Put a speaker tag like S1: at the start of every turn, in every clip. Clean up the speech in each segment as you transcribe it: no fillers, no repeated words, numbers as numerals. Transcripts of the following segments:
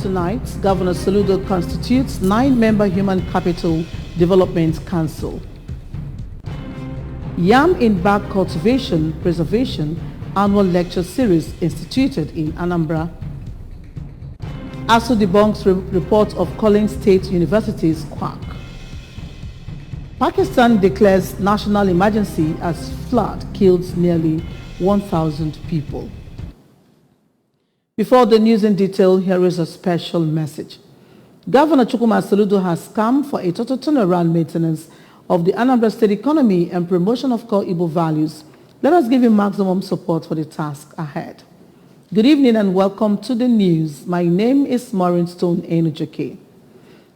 S1: Tonight, Governor Soludo constitutes 9-member Human Capital Development Council. Yam in Bag Cultivation Preservation Annual Lecture Series instituted in Anambra. ASU debunks report of calling state universities quack. Pakistan declares national emergency as flood kills nearly 1,000 people. Before the news in detail, here is a special message. Governor Chukwuma Soludo has come for a total turnaround maintenance of the Anambra State economy and promotion of core Igbo values. Let us give him maximum support for the task ahead. Good evening and welcome to the news. My name is Maureen Stone Enujoke.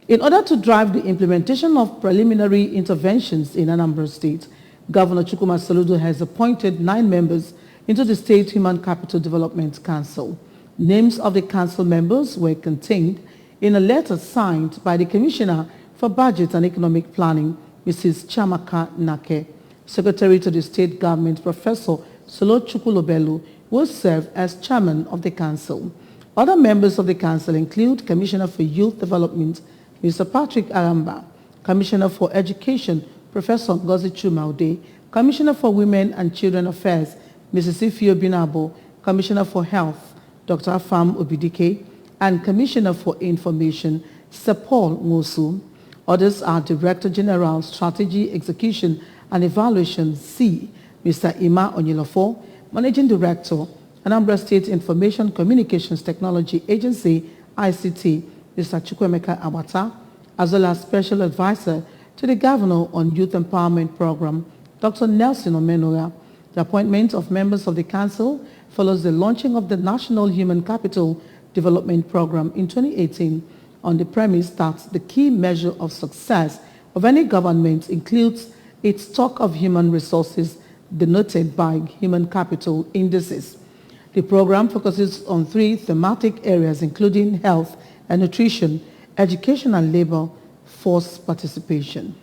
S1: In order to drive the implementation of preliminary interventions in Anambra State, Governor Chukwuma Soludo has appointed 9 members into the State Human Capital Development Council. Names of the council members were contained in a letter signed by the Commissioner for Budget and Economic Planning, Mrs. Chamaka Nake. Secretary to the State Government, Professor Solo Chukwulobelu, will serve as chairman of the council. Other members of the council include Commissioner for Youth Development, Mr. Patrick Aramba, Commissioner for Education, Professor Ngozi Chumaude, Commissioner for Women and Children Affairs, Mrs. Ifio Binabo, Commissioner for Health, Dr. Afam Obidike, and Commissioner for Information, Sir Paul Ngosu. Others are Director General, Strategy, Execution and Evaluation, C, Mr. Ima Onyilofo, Managing Director, Anambra State Information Communications Technology Agency, ICT, Mr. Chukwemeka Awata, as well as Special Advisor to the Governor on Youth Empowerment Program, Dr. Nelson Omenora. The appointment of members of the Council follows the launching of the National Human Capital Development Program in 2018 on the premise that the key measure of success of any government includes its stock of human resources denoted by human capital indices. The program focuses on 3 thematic areas including health and nutrition, education and labor force participation.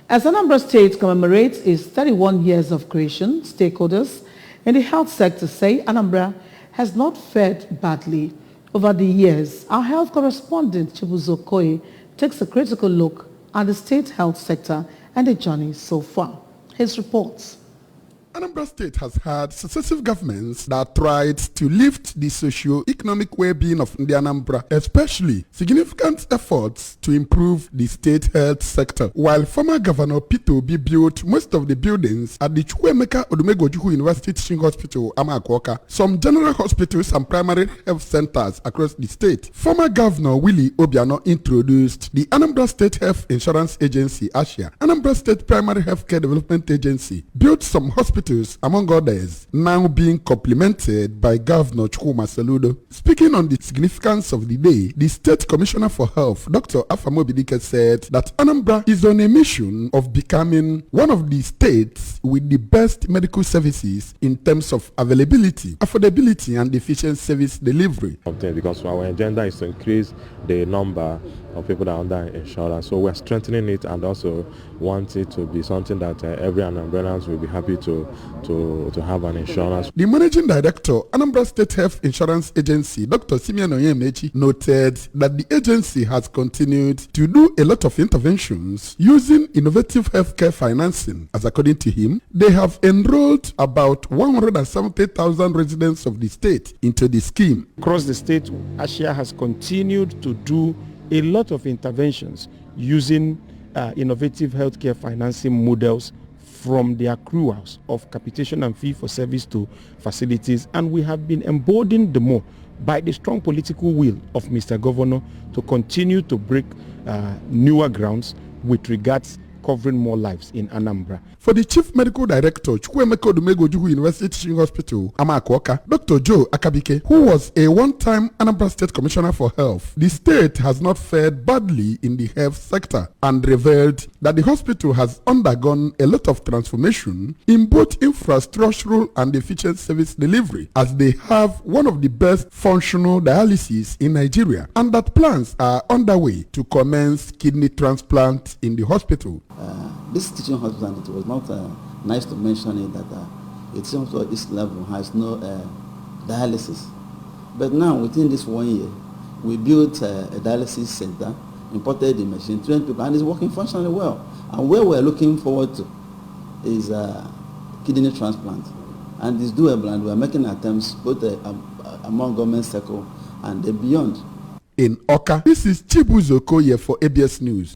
S1: As Anambra State commemorates its 31 years of creation, stakeholders in the health sector say Anambra has not fared badly over the years. Our health correspondent, Chibuzo Okoye, takes a critical look at the state health sector and the journey so far. His reports.
S2: Anambra State has had successive governments that tried to lift the socio-economic well-being of the Anambra, especially significant efforts to improve the state health sector. While former Governor Peter Obi built most of the buildings at the Chukwemeka Odumegwu University Teaching Hospital, Amakoka, some general hospitals and primary health centers across the state, former Governor Willie Obiano introduced the Anambra State Health Insurance Agency, ASHA, Anambra State Primary Healthcare Development Agency, built some hospitals, among others, now being complemented by Governor Chukwuma Soludo. Speaking on the significance of the day, the State Commissioner for Health, Dr. Afam Obidike, said that Anambra is on a mission of becoming one of the states with the best medical services in terms of availability, affordability, and efficient service delivery.
S3: Because our agenda is to increase the number of people that are under insurance, so we're strengthening it and also want it to be something that every Anambrans will be happy to have an insurance.
S2: The Managing Director, Anambra State Health Insurance Agency, Dr. Simeon Onyemechi, noted that the agency has continued to do a lot of interventions using innovative healthcare financing. As according to him, they have enrolled about 170,000 residents of the state into the scheme.
S4: Across the state, ASHA has continued to do a lot of interventions using innovative healthcare financing models from the accruals of capitation and fee for service to facilities, and we have been emboldened the more by the strong political will of Mr. Governor to continue to break newer grounds with regards covering more lives in Anambra.
S2: For the Chief Medical Director, Chukwemeka Odumegwu University Teaching Hospital, Amakoka, Dr. Joe Akabike, who was a one-time Anambra State Commissioner for Health, the state has not fared badly in the health sector and revealed that the hospital has undergone a lot of transformation in both infrastructural and efficient service delivery, as they have one of the best functional dialysis in Nigeria, and that plans are underway to commence kidney transplant in the hospital.
S5: This teaching hospital, it was not nice to mention it that it seems at this level has no dialysis. But now, within this 1 year, we built a dialysis center, imported the machine, trained people, and it's working functionally well. And where we're looking forward to is kidney transplant. And it's doable, and we're making attempts both among government circle and beyond.
S2: In Oka, this is Chibuzo Okoye for ABS News.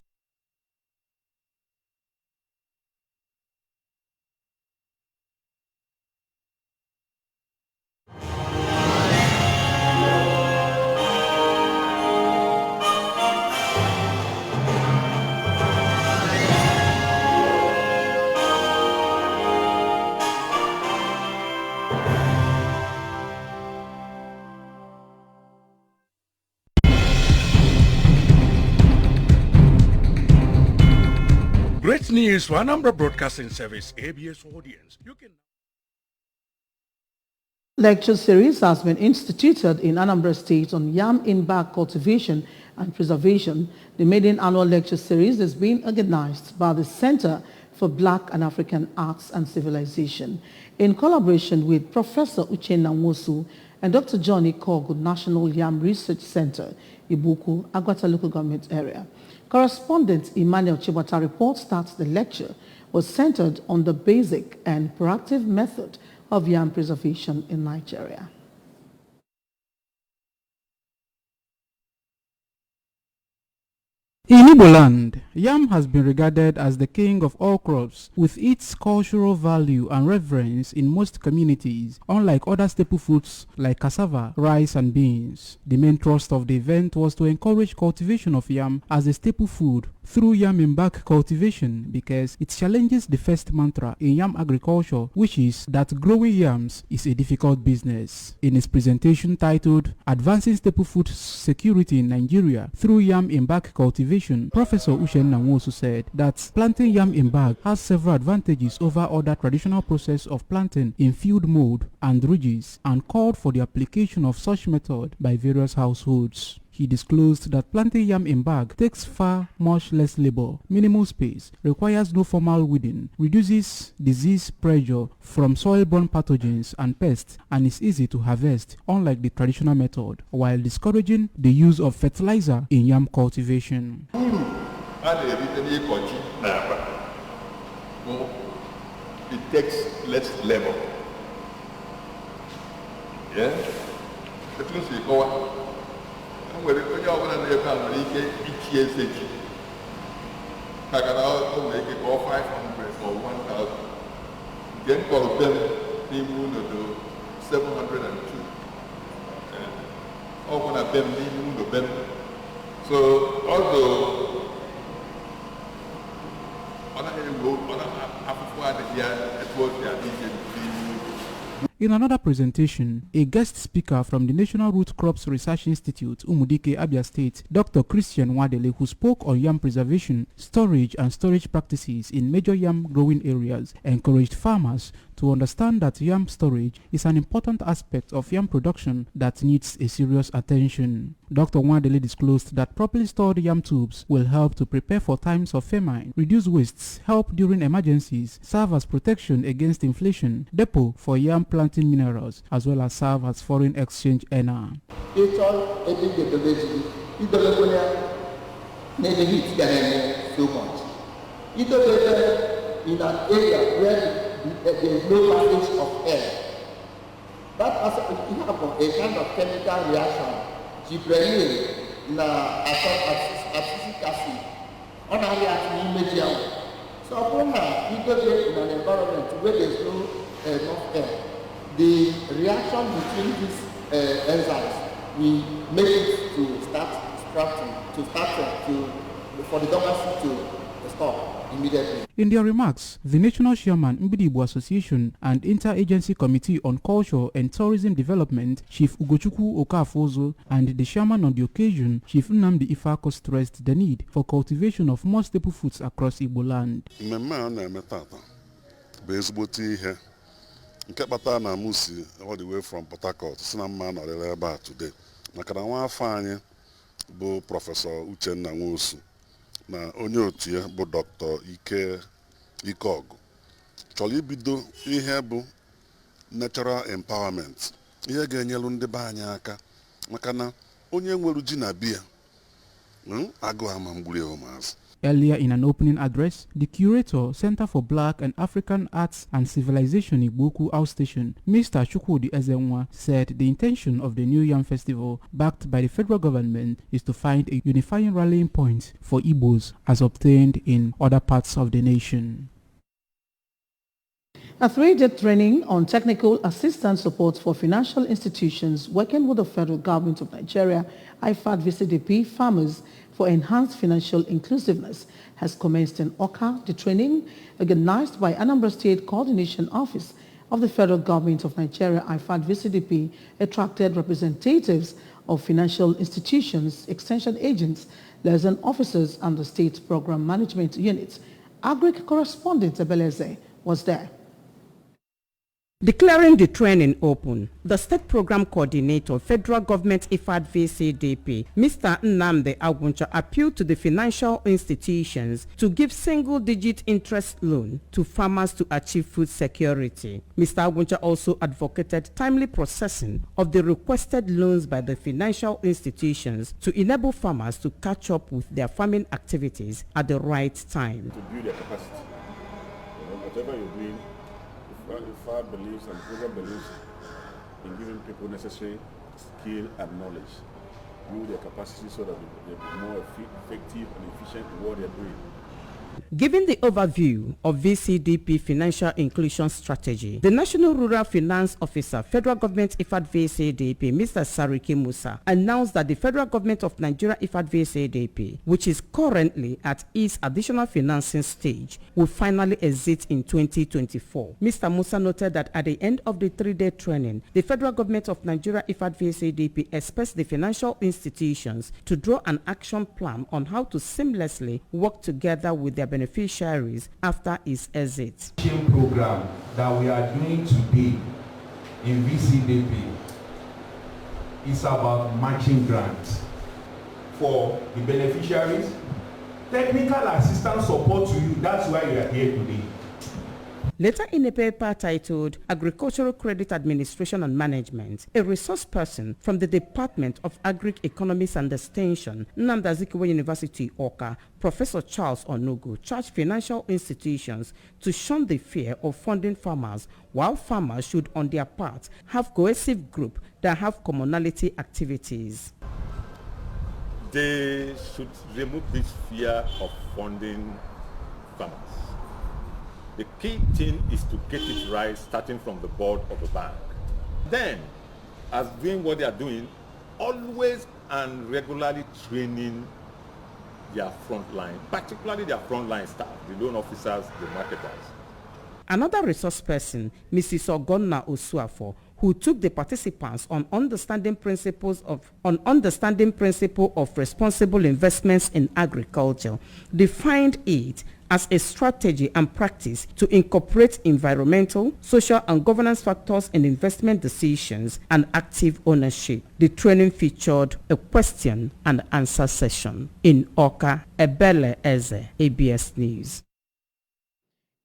S6: Great news for Anambra Broadcasting Service, ABS audience. You can
S1: Lecture series has been instituted in Anambra State on yam in bag cultivation and preservation. The maiden annual lecture series is being organized by the Center for Black and African Arts and Civilization in collaboration with Professor Uchenna Nwosu and Dr. Johnny Kogu, National Yam Research Center, Ibuku, Agwata Local Government Area. Correspondent Emmanuel Chibata reports that the lecture was centered on the basic and proactive method of yam preservation in Nigeria.
S7: In Igbo land, yam has been regarded as the king of all crops, with its cultural value and reverence in most communities, unlike other staple foods like cassava, rice and beans. The main thrust of the event was to encourage cultivation of yam as a staple food through yam in bag cultivation, because it challenges the first mantra in yam agriculture, which is that growing yams is a difficult business. In his presentation titled Advancing Staple Food Security in Nigeria Through Yam in Bag Cultivation, Professor Uchenna Nwosu said that planting yam in bag has several advantages over other traditional process of planting in field mode and ridges, and called for the application of such method by various households. He disclosed that planting yam in bag takes far much less labor, minimal space, requires no formal weeding, reduces disease pressure from soil-borne pathogens and pests, and is easy to harvest, unlike the traditional method, while discouraging the use of fertilizer in yam cultivation.
S8: It takes less labor. Yeah? Nwere onye ọbụla na-ebe a nwere ike ichi eze ji maka na o nwere ike kọọ 500 or 1000 nke m kọrọ be m n'ime ụlọ do 702 ọ bụ na be m n'ime ụlọ be m. So although ọ naghị egbo ọ naghị afụfụ adịghị ya etu o si adị ike n'ime ụlọ.
S7: In another presentation, a guest speaker from the National Root Crops Research Institute, Umudike, Abia State, Dr. Christian Wadele, who spoke on yam preservation, storage and storage practices in major yam growing areas, encouraged farmers to understand that yam storage is an important aspect of yam production that needs a serious attention. Dr. Wadele disclosed that properly stored yam tubes will help to prepare for times of famine, reduce wastes, help during emergencies, serve as protection against inflation, depot for yam planting minerals, as well as serve as foreign exchange earner.
S9: In an area where there is no passage of air, that has a kind of chemical reaction. Gibberellin na acetic acid on a reaction. So upon that, you go in an environment where there is no enough air, the reaction between these enzymes will make it to start for the dormancy to stop immediately.
S7: In their remarks, the National Chairman, Mbidibu Association and Interagency Committee on Culture and Tourism Development, Chief Ugochukwu Okafozo, and the chairman on the occasion, Chief Nnamdi Ifako, stressed the need for cultivation of more staple foods across Igbo land.
S10: Nke kpatara na m si all the way from Port Harcourt si na mma nọrịrị ebe a today maka na nwa afọ anyị bụ Prọfesọ Uchenna Nwosu na onye otu ya bụ Dr. Ikeogu chọrọ ibido ihe bụ natural empowerment, ihe ga-enyelu ndị be anyị aka maka na onye nwere ji na biya agụ ama mgburi ụmụazị.
S7: Earlier in an opening address, the curator, Center for Black and African Arts and Civilization Igboku Outstation, Mr. Chukwudi Ezenwa, said the intention of the New Yam Festival, backed by the federal government, is to find a unifying rallying point for Igbos as obtained in other parts of the nation.
S1: A 3-day training on technical assistance support for financial institutions working with the federal government of Nigeria, IFAD VCDP farmers for enhanced financial inclusiveness has commenced in Awka. The training, organized by Anambra State Coordination Office of the federal government of Nigeria, IFAD VCDP, attracted representatives of financial institutions, extension agents, liaison officers, and the state program management unit. Agric correspondent Ebeleze was there.
S11: Declaring the training open, the State Program Coordinator, Federal Government IFAD VCDP, Mr. Nnamdi Agwuncha, appealed to the financial institutions to give single-digit interest loan to farmers to achieve food security. Mr. Agwuncha also advocated timely processing of the requested loans by the financial institutions to enable farmers to catch up with their farming activities at the right time.
S3: To build their capacity, whatever you're doing, IFAD believes and the program believes in giving people necessary skill and knowledge, build their capacity so that they'll be more effective and efficient in what they're doing.
S11: Giving the overview of VCDP financial inclusion strategy, the National Rural Finance Officer, Federal Government IFAD VCDP, Mr. Sariki Musa, announced that the Federal Government of Nigeria IFAD VCDP, which is currently at its additional financing stage, will finally exit in 2024. Mr. Musa noted that at the end of the 3-day training, the Federal Government of Nigeria IFAD VCDP expects the financial institutions to draw an action plan on how to seamlessly work together with their beneficiaries after its exit.
S12: Program that we are doing today in VCDP is about matching grants for the beneficiaries, technical assistance support to you. That's why you are here today.
S11: Later in a paper titled Agricultural Credit Administration and Management, a resource person from the Department of Agric Economics and Extension, Nnamdi Azikiwe University, Awka, Professor Charles Onugu, charged financial institutions to shun the fear of funding farmers, while farmers should on their part have cohesive groups that have commonality activities.
S13: They should remove this fear of funding farmers. The key thing is to get it right, starting from the board of the bank. Then, as doing what they are doing, always and regularly training their front line, particularly their frontline staff, the loan officers, the marketers.
S11: Another resource person, Mrs. Ogonna Osuafo, who took the participants on understanding principle of responsible investments in agriculture, defined it as a strategy and practice to incorporate environmental, social and governance factors in investment decisions and active ownership. The training featured a question and answer session. In Awka, Ebele Eze, ABS News.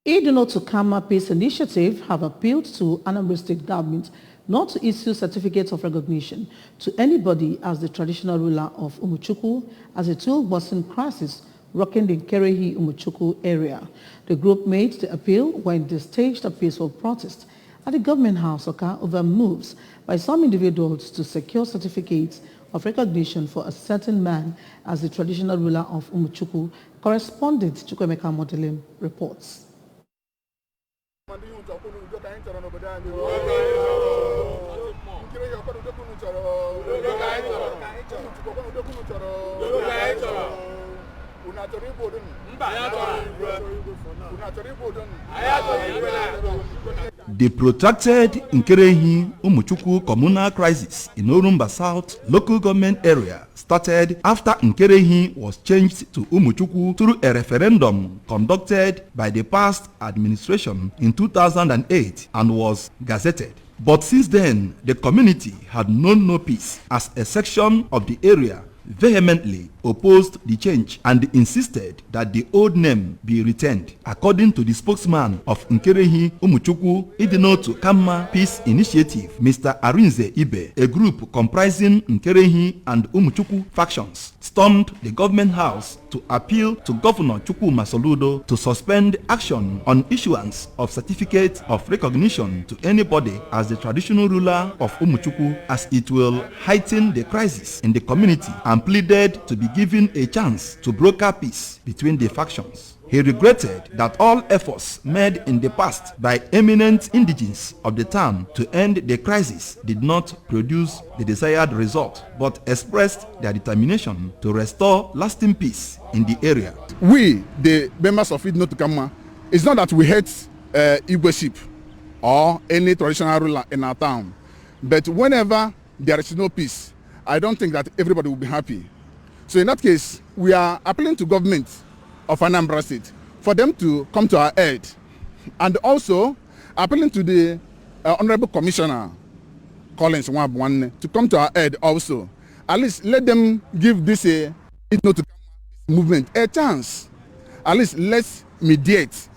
S1: Iduno to Kama Peace Initiative have appealed to Anambra State government not to issue certificates of recognition to anybody as the traditional ruler of Umuchukwu as a tool worsen crisis rocking the Nkerehi Umuchukwu area. The group made the appeal when they staged a peaceful protest at the government house over moves by some individuals to secure certificates of recognition for a certain man as the traditional ruler of Umuchukwu. Correspondent Chukwemeka Modelim reports.
S14: The protracted Nkerehi Umuchukwu communal crisis in Orumba South local government area started after Nkerehi was changed to Umuchukwu through a referendum conducted by the past administration in 2008 and was gazetted. But since then, the community had known no peace as a section of the area vehemently opposed the change and insisted that the old name be retained. According to the spokesman of Nkerehi Umuchukwu Idinotu Kamma Peace Initiative, Mr. Arinze Ibe, a group comprising Nkerehi and Umuchukwu factions stormed the government house to appeal to Governor Chukwuma Soludo to suspend action on issuance of certificate of recognition to anybody as the traditional ruler of Umuchukwu, as it will heighten the crisis in the community, and pleaded to be given a chance to broker peace between the factions. He regretted that all efforts made in the past by eminent indigents of the town to end the crisis did not produce the desired result, but expressed their determination to restore lasting peace in the area.
S2: We, the members of Idinotu Kamma, it's not that we hate Igweship or any traditional ruler in our town, but whenever there is no peace, I don't think that everybody will be happy. So in that case, we are appealing to government of Anambra State for them to come to our aid, and also appealing to the Honorable Commissioner Collins Nwabwanne to come to our aid also. At least let them give this movement a chance. At least let's mediate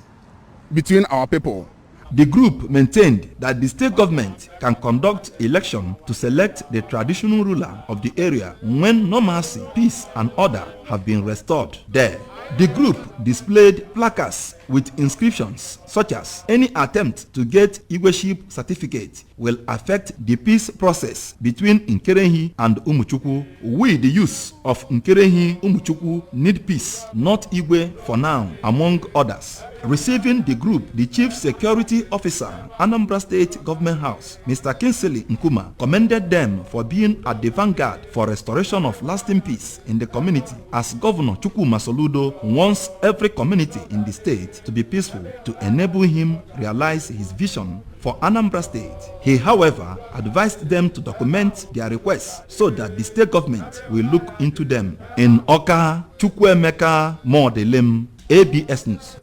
S2: between our people.
S14: The group maintained that the state government can conduct election to select the traditional ruler of the area when normalcy, peace and order have been restored there. The group displayed placards with inscriptions such as "Any attempt to get Igweship certificate will affect the peace process between Nkerehi and Umuchukwu. We, the youth of Nkerehi Umuchukwu, need peace, not Igwe for now," among others. Receiving the group, the Chief Security Officer, Anambra State Government House, Mr. Kinsley Nkuma, commended them for being at the vanguard for restoration of lasting peace in the community, as Governor Chukwuma Soludo wants every community in the state to be peaceful to enable him realize his vision for Anambra State. He, however, advised them to document their requests so that the state government will look into them. In Oka, Chukwuemeka Modelem, ABS News.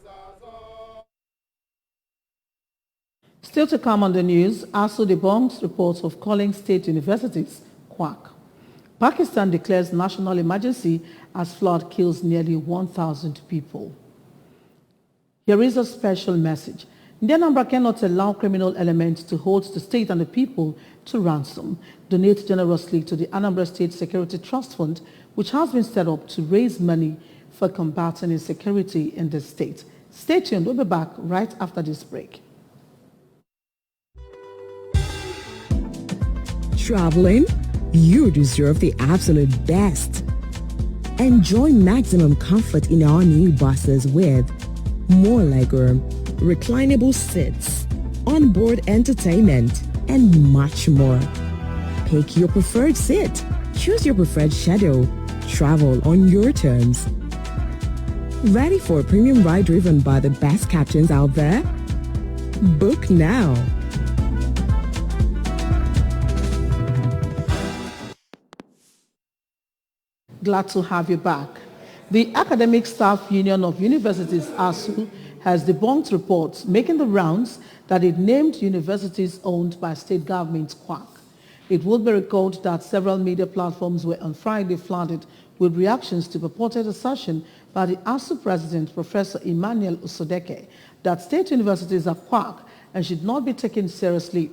S1: Still to come on the news, ASU debunks reports of calling state universities quack. Pakistan declares national emergency as flood kills nearly 1,000 people. Here is a special message. The Anambra cannot allow criminal elements to hold the state and the people to ransom. Donate generously to the Anambra State Security Trust Fund, which has been set up to raise money for combating insecurity in the state. Stay tuned. We'll be back right after this break.
S15: Traveling? You deserve the absolute best. Enjoy maximum comfort in our new buses with more legroom, reclinable seats, onboard entertainment, and much more. Pick your preferred seat. Choose your preferred schedule. Travel on your terms. Ready for a premium ride driven by the best captains out there? Book now.
S1: Glad to have you back. The Academic Staff Union of Universities, ASU, has debunked reports making the rounds that it named universities owned by state governments quack. It would be recalled that several media platforms were on Friday flooded with reactions to purported assertion by the ASU president, Professor Emmanuel Usodeke, that state universities are quack and should not be taken seriously.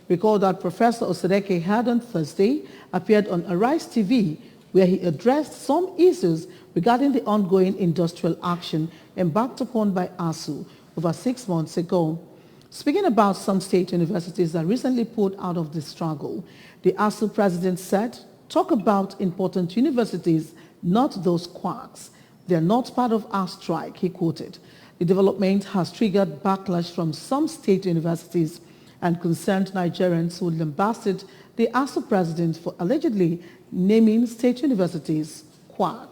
S1: Recall that Professor Usodeke had on Thursday appeared on Arise TV, where he addressed some issues regarding the ongoing industrial action embarked upon by ASU over 6 months ago. Speaking about some state universities that recently pulled out of the struggle, the ASU president said, "Talk about important universities, not those quacks. They are not part of our strike," he quoted. The development has triggered backlash from some state universities and concerned Nigerians who lambasted the ASU president for allegedly naming state universities quack.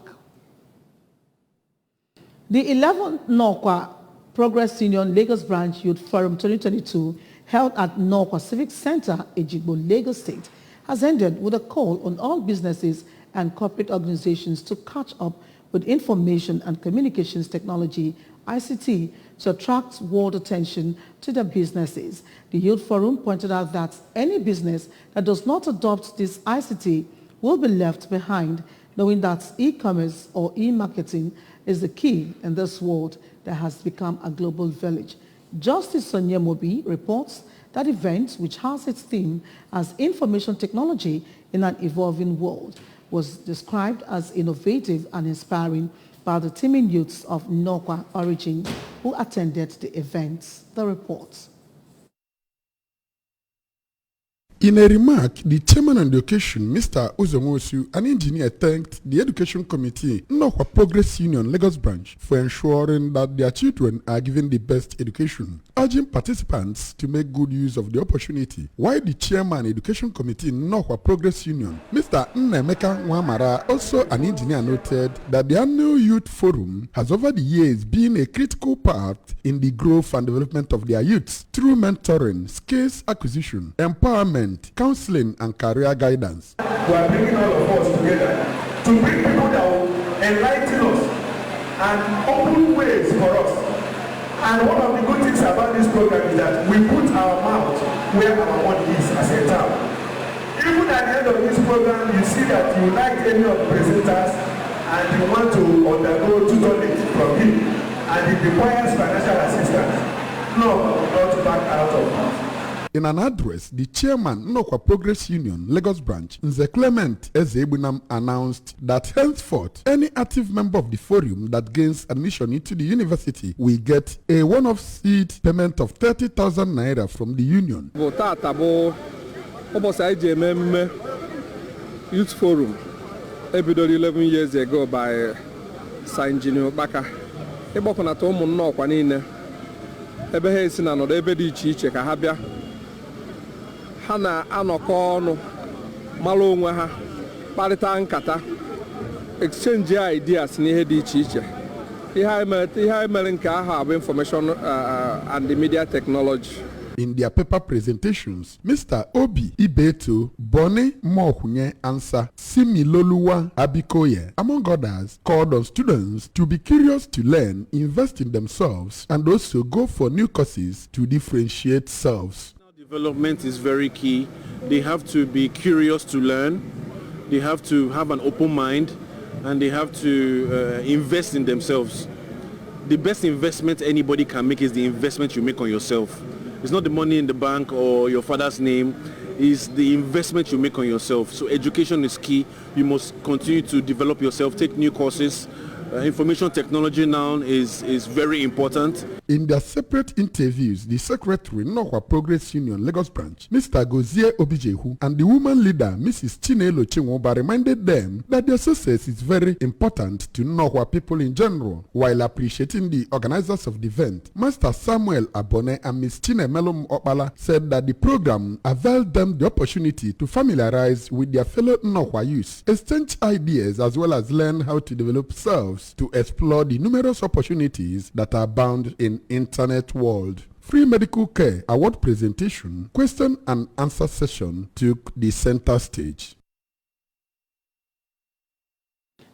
S1: The 11th Norqua Progress Union Lagos Branch Youth Forum 2022, held at Norqua Civic Center, Ejigbo, Lagos State, has ended with a call on all businesses and corporate organizations to catch up with information and communications technology, ICT, to attract world attention to their businesses. The Youth Forum pointed out that any business that does not adopt this ICT will be left behind. knowing that e-commerce or e-marketing is the key in this world that has become a global village. Justice Sonia Mobi reports that event, which has its theme as information technology in an evolving world, was described as innovative and inspiring by the teeming youths of Nnokwa origin who attended the event. The report.
S2: In a remark, the chairman on the occasion, Mr. Uzomosu, an engineer, thanked the Education Committee, Nnokwa Progress Union Lagos branch, for ensuring that their children are given the best education, urging participants to make good use of the opportunity. While the chairman Education Committee, Nnokwa Progress Union, Mr. Nnemeka Nwamara, also an engineer, noted that the annual youth forum has over the years been a critical part in the growth and development of their youths through mentoring, skills acquisition, empowerment, counseling and career guidance.
S16: We are bringing all of us together to bring people that will enlighten us and open ways for us. And one of the good things about this program is that we put our mouth where our money is as a town. Even at the end of this program, you see that you like any of the presenters and you want to undergo tutelage from him and it requires financial assistance. No, not back out of house.
S2: In an address, the chairman, Nnokwa Progress Union, Lagos branch, Nze Clement Ezebunam, announced that henceforth, any active member of the forum that gains admission into the university will get a one-off seed payment of 30,000 naira from the union.
S17: Youth Forum, episode 11 years ago by Sir Engineer Baka. Ebokona to ụmụ Nnokwa niile. Ebe ha esi na nọdụ ebe dị iche iche ka ha bịa. Ha na-anọkọ ọnụ mara onwe ha kparịta nkata exchange ideas n'ihe dị iche iche. Ihe mere nke ahụ abụ information and the media technology.
S2: In their paper presentations, Mr. Obi Ibeto, Boni Mokunye Ansa, Similoluwa Abikoye, among others, called on students to be curious to learn, invest in themselves, and also go for new courses to differentiate selves.
S18: Development is very key. They have to be curious to learn. They have to have an open mind, and they have to invest in themselves. The best investment anybody can make is the investment you make on yourself. It's not the money in the bank or your father's name. It's the investment you make on yourself. So education is key. You must continue to develop yourself, take new courses. Information technology now is very important.
S2: In their separate interviews, the secretary, Nnokwa Progress Union Lagos branch, Mr. Gozie Obijehu, and the woman leader, Mrs. Chinelo Chinwoba, reminded them that their success is very important to Nnokwa people in general, while appreciating the organizers of the event. Master Samuel Abone and Ms. Chinemelum Opala said that the program availed them the opportunity to familiarize with their fellow Nnokwa youth, exchange ideas, as well as learn how to develop selves to explore the numerous opportunities that are bound in internet world. Free medical care award presentation, question and answer session took the center stage.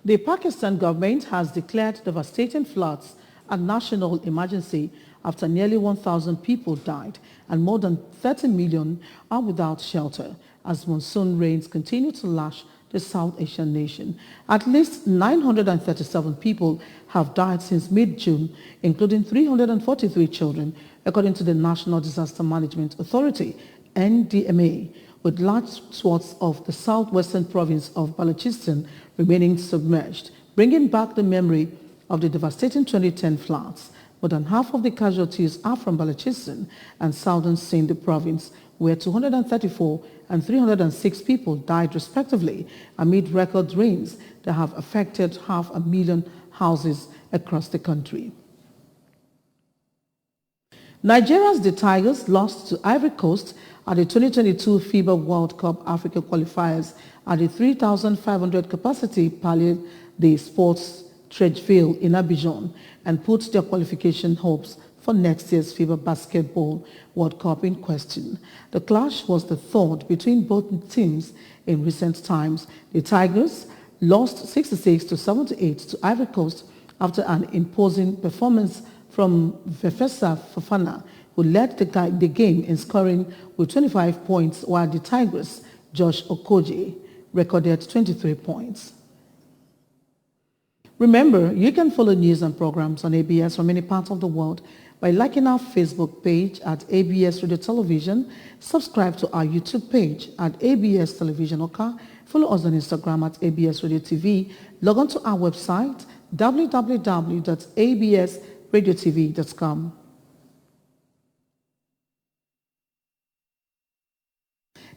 S1: The Pakistan government has declared devastating floods a national emergency after nearly 1,000 people died and more than 30 million are without shelter as monsoon rains continue to lash the South Asian nation. At least 937 people have died since mid-June, including 343 children, according to the National Disaster Management Authority, NDMA, with large swaths of the southwestern province of Balochistan remaining submerged, bringing back the memory of the devastating 2010 floods. More than half of the casualties are from Balochistan and southern Sindh province, where 234 and 306 people died respectively amid record rains that have affected 500,000 houses across the country. Nigeria's The Tigers lost to Ivory Coast at the 2022 FIBA World Cup Africa qualifiers at the 3,500 capacity Palais des Sports Treichville in Abidjan and put their qualification hopes for next year's FIBA Basketball World Cup in question. The clash was the third between both teams in recent times. The Tigers lost 66-78 to Ivory Coast after an imposing performance from Vefesa Fofana, who led the game in scoring with 25 points, while the Tigers' Josh Okoje recorded 23 points. Remember, you can follow news and programs on ABS from any part of the world by liking our Facebook page at ABS Radio Television, subscribe to our YouTube page at ABS Television Oka, follow us on Instagram at ABS Radio TV, log on to our website www.absradiotv.com.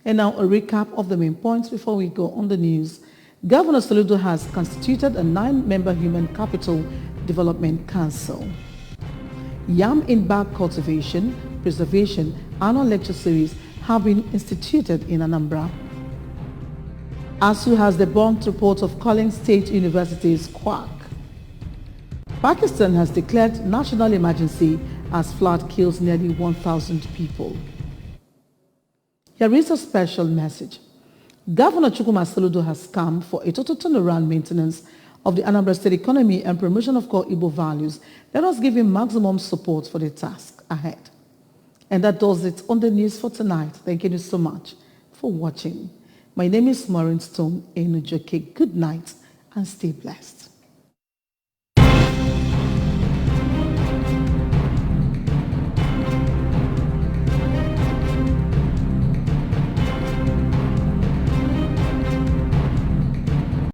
S1: And now a recap of the main points before we go on the news. Governor Soludo has constituted a 9-member Human Capital Development Council. Yam in Bag Cultivation, Preservation annual lecture series have been instituted in Anambra. ASU has debunked report of calling State Universities quack. Pakistan has declared national emergency as flood kills nearly 1,000 people. Here is a special message. Governor Chukwuma Soludo has come for a total turnaround maintenance of the Anambra State economy and promotion of core Igbo values. Let us give him maximum support for the task ahead. And that does it on the news for tonight. Thank you so much for watching. My name is Maureen Stone Enujoke. Good night and stay blessed.